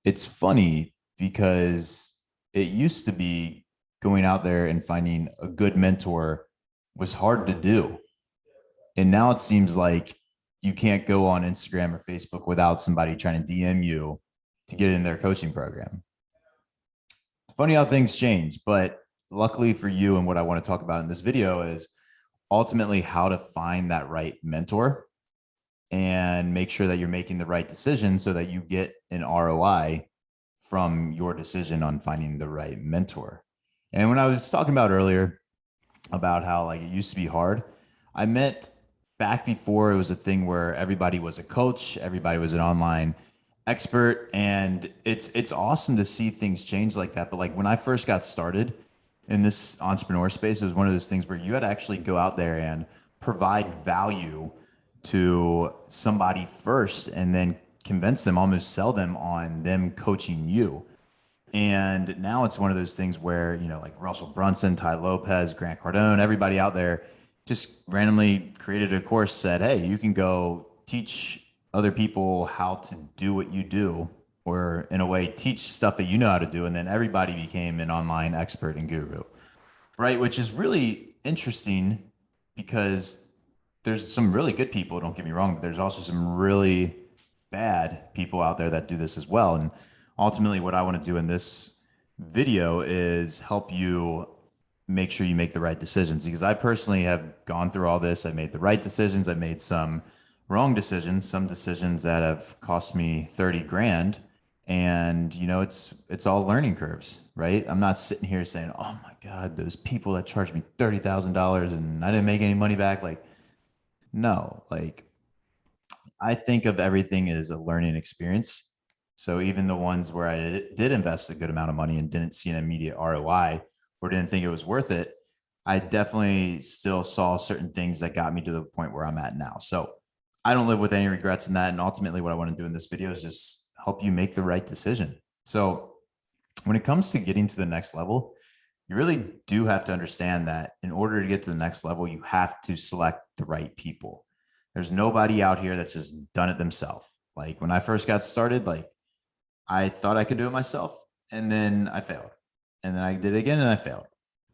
It's funny because it used to be going out there and finding a good mentor was hard to do. And now it seems like you can't go on Instagram or Facebook without somebody trying to DM you to get in their coaching program. It's funny how things change, but luckily for you, and what I want to talk about in this video is ultimately how to find that right mentor and make sure that you're making the right decision so that you get an ROI from your decision on finding the right mentor. And when I was talking about earlier about how like it used to be hard, I meant back before it was a thing where everybody was a coach, everybody was an online expert, and it's awesome to see things change like that. But like when I first got started in this entrepreneur space, it was one of those things where you had to actually go out there and provide value to somebody first and then convince them, almost sell them on them coaching you. And now it's one of those things where, like Russell Brunson, Ty Lopez, Grant Cardone, everybody out there just randomly created a course, said, hey, you can go teach other people how to do what you do, or in a way, teach stuff that you know how to do. And then everybody became an online expert and guru, right? Which is really interesting because there's some really good people, don't get me wrong, but there's also some really bad people out there that do this as well. And ultimately, what I want to do in this video is help you make sure you make the right decisions, because I personally have gone through all this. I've made the right decisions. I've made some wrong decisions, some decisions that have cost me 30 grand. And it's all learning curves, right? I'm not sitting here saying, oh my God, those people that charged me $30,000 and I didn't make any money back. Like, no, like I think of everything as a learning experience. So even the ones where I did invest a good amount of money and didn't see an immediate ROI or didn't think it was worth it, I definitely still saw certain things that got me to the point where I'm at now. So I don't live with any regrets in that. And ultimately, what I want to do in this video is just help you make the right decision. So when it comes to getting to the next level, you really do have to understand that in order to get to the next level, you have to select the right people. There's nobody out here that's just done it themselves. Like when I first got started, like I thought I could do it myself, and then I failed. And then I did it again and I failed.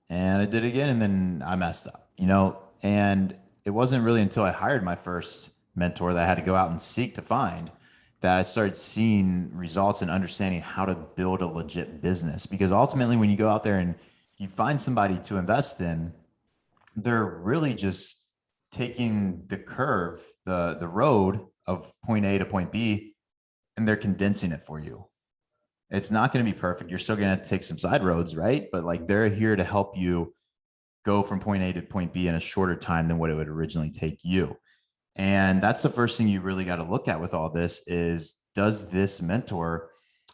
And I did it again and then I messed up, and it wasn't really until I hired my first mentor that I had to go out and seek to find that I started seeing results and understanding how to build a legit business. Because ultimately, when you go out there and you find somebody to invest in, they're really just taking the curve, the road of point A to point B, and they're condensing it for you. It's not going to be perfect. You're still going to take some side roads, right? But like they're here to help you go from point A to point B in a shorter time than what it would originally take you. And that's the first thing you really got to look at with all this is, does this mentor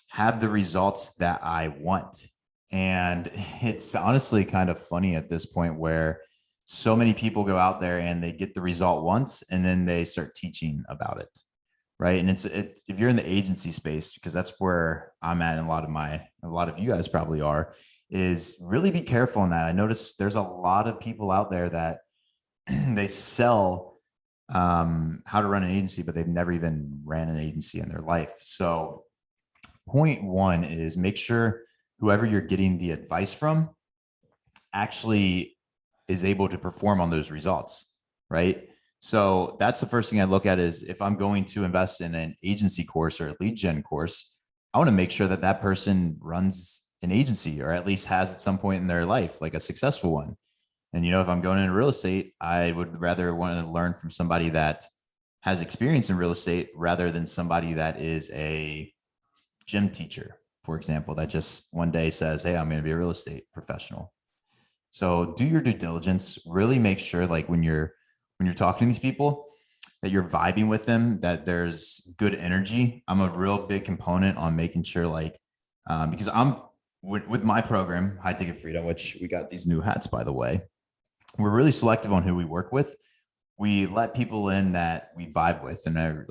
have the results that I want? And it's honestly kind of funny at this point where so many people go out there and they get the result once and then they start teaching about it. Right. And if you're in the agency space, because that's where I'm at, and a lot of you guys probably are, is really be careful in that. I noticed there's a lot of people out there that they sell how to run an agency, but they've never even ran an agency in their life. So point one is make sure whoever you're getting the advice from actually is able to perform on those results, right? So that's the first thing I look at is if I'm going to invest in an agency course or a lead gen course, I want to make sure that that person runs an agency or at least has at some point in their life, like a successful one. And, if I'm going into real estate, I would rather want to learn from somebody that has experience in real estate rather than somebody that is a gym teacher, for example, that just one day says, hey, I'm going to be a real estate professional. So do your due diligence, really make sure like when you're talking to these people that you're vibing with them, that there's good energy. I'm a real big component on making sure because I'm with my program, High Ticket Freedom, which we got these new hats, by the way, we're really selective on who we work with. We let people in that we vibe with and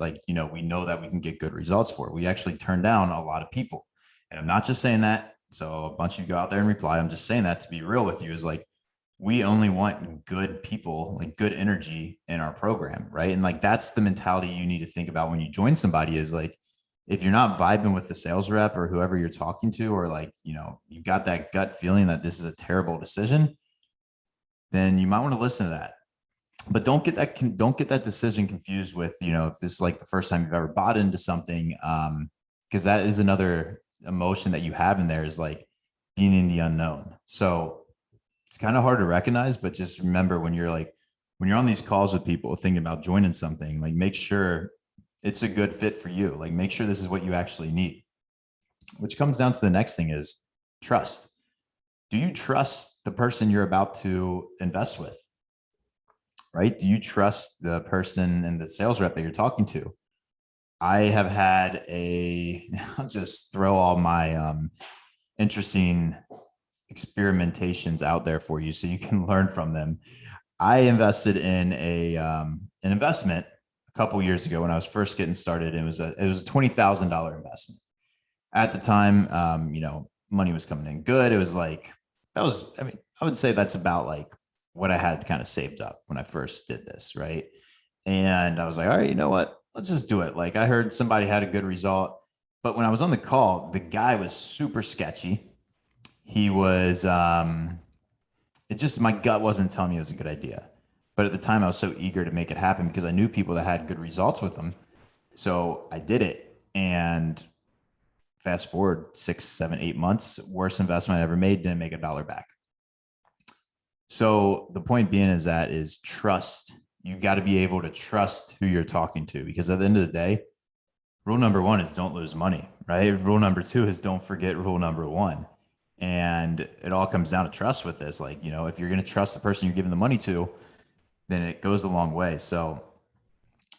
we know that we can get good results for. We actually turn down a lot of people. And I'm not just saying that so a bunch of you go out there and reply. I'm just saying that to be real with you is like, we only want good people, like good energy in our program. Right. And like, that's the mentality you need to think about when you join somebody is like, if you're not vibing with the sales rep or whoever you're talking to, or like, you've got that gut feeling that this is a terrible decision, then you might want to listen to that. But don't get that decision confused with, if this is like the first time you've ever bought into something. Because that is another emotion that you have in there, is like being in the unknown. So it's kind of hard to recognize, but just remember, when you're on these calls with people thinking about joining something, like, make sure it's a good fit for you. Like, make sure this is what you actually need, which comes down to the next thing is trust. Do you trust the person you're about to invest with? Right? Do you trust the person and the sales rep that you're talking to? I have had I'll just throw all my interesting experimentations out there for you so you can learn from them. I invested in an investment a couple years ago when I was first getting started. It was a $20,000 investment. At the time, money was coming in good. It was like, I would say that's about like what I had kind of saved up when I first did this, right? And I was like, all right, you know what? Let's just do it. Like, I heard somebody had a good result, but when I was on the call, the guy was super sketchy. He was, my gut wasn't telling me it was a good idea. But at the time, I was so eager to make it happen because I knew people that had good results with them. So I did it. And fast forward 6, 7, 8 months, worst investment I ever made, didn't make $1 back. So the point being is trust. You got to be able to trust who you're talking to, because at the end of the day, rule number 1 is don't lose money, right? Rule number 2 is don't forget rule number 1. And it all comes down to trust with this. Like, if you're going to trust the person you're giving the money to, then it goes a long way. So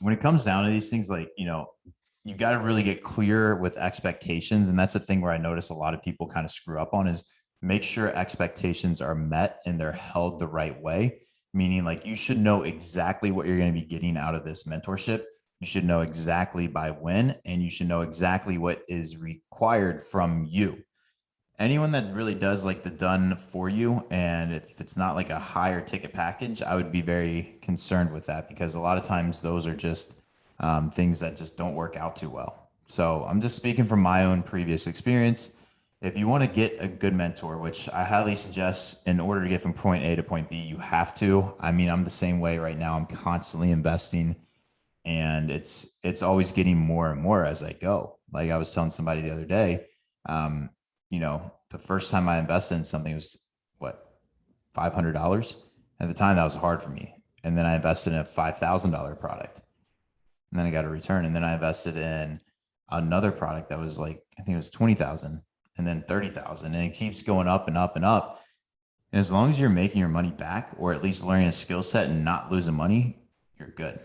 when it comes down to these things, like, you got to really get clear with expectations. And that's the thing where I notice a lot of people kind of screw up on, is make sure expectations are met and they're held the right way. Meaning, like, you should know exactly what you're going to be getting out of this mentorship. You should know exactly by when, and you should know exactly what is required from you. Anyone that really does like the done for you, and if it's not like a higher ticket package, I would be very concerned with that, because a lot of times those are just things that just don't work out too well. So I'm just speaking from my own previous experience. If you want to get a good mentor, which I highly suggest, in order to get from point A to point B, you have to. I mean, I'm the same way right now. I'm constantly investing, and it's always getting more and more as I go. Like, I was telling somebody the other day, the first time I invested in something was what, $500. At the time, that was hard for me. And then I invested in a $5,000 product, and then I got a return. And then I invested in another product that was like, I think it was 20,000, and then 30,000, and it keeps going up and up and up. And as long as you're making your money back, or at least learning a skill set and not losing money, you're good.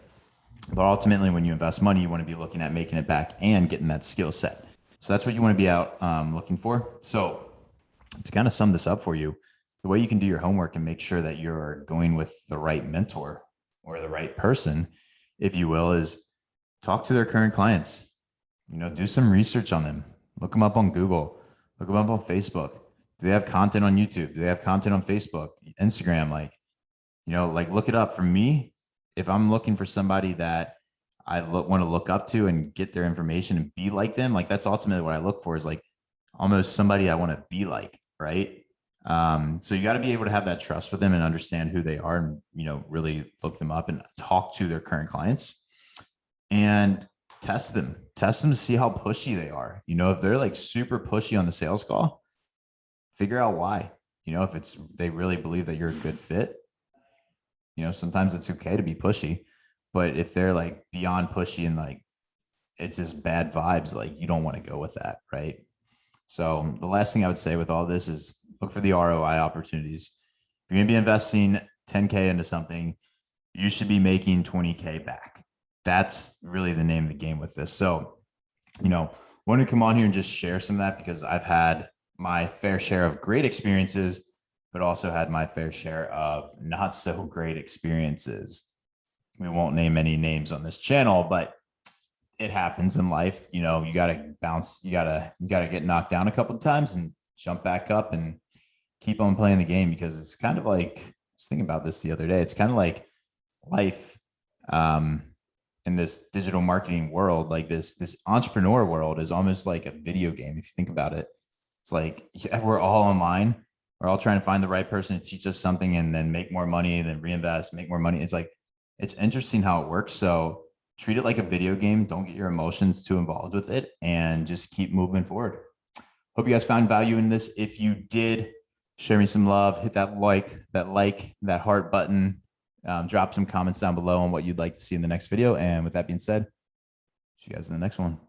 But ultimately, when you invest money, you want to be looking at making it back and getting that skill set. So that's what you want to be out looking for. So to kind of sum this up for you, the way you can do your homework and make sure that you're going with the right mentor or the right person, if you will, is talk to their current clients. Do some research on them. Look them up on Google. Look them up on Facebook. Do they have content on YouTube? Do they have content on Facebook, Instagram? Like look it up. For me, if I'm looking for somebody that I want to look up to and get their information and be like them, like, that's ultimately what I look for, is like almost somebody I want to be like, right? So you got to be able to have that trust with them and understand who they are, and, really look them up and talk to their current clients and test them to see how pushy they are. If they're like super pushy on the sales call, figure out why. If they really believe that you're a good fit, sometimes it's okay to be pushy, but if they're like beyond pushy and like it's just bad vibes, like, you don't want to go with that, right? So the last thing I would say with all this is look for the ROI opportunities. If you're going to be investing 10K into something, you should be making 20K back. That's really the name of the game with this. So, want to come on here and just share some of that, because I've had my fair share of great experiences, but also had my fair share of not so great experiences. We won't name any names on this channel, but it happens in life. You got to bounce, you got to get knocked down a couple of times and jump back up and keep on playing the game, because it's kind of like, I was thinking about this the other day. It's kind of like life. in this digital marketing world, like this entrepreneur world is almost like a video game. If you think about it, it's like we're all online. We're all trying to find the right person to teach us something and then make more money, then reinvest, make more money. It's like, it's interesting how it works. So treat it like a video game. Don't get your emotions too involved with it and just keep moving forward. Hope you guys found value in this. If you did, share me some love, hit that heart button, drop some comments down below on what you'd like to see in the next video. And with that being said, see you guys in the next one.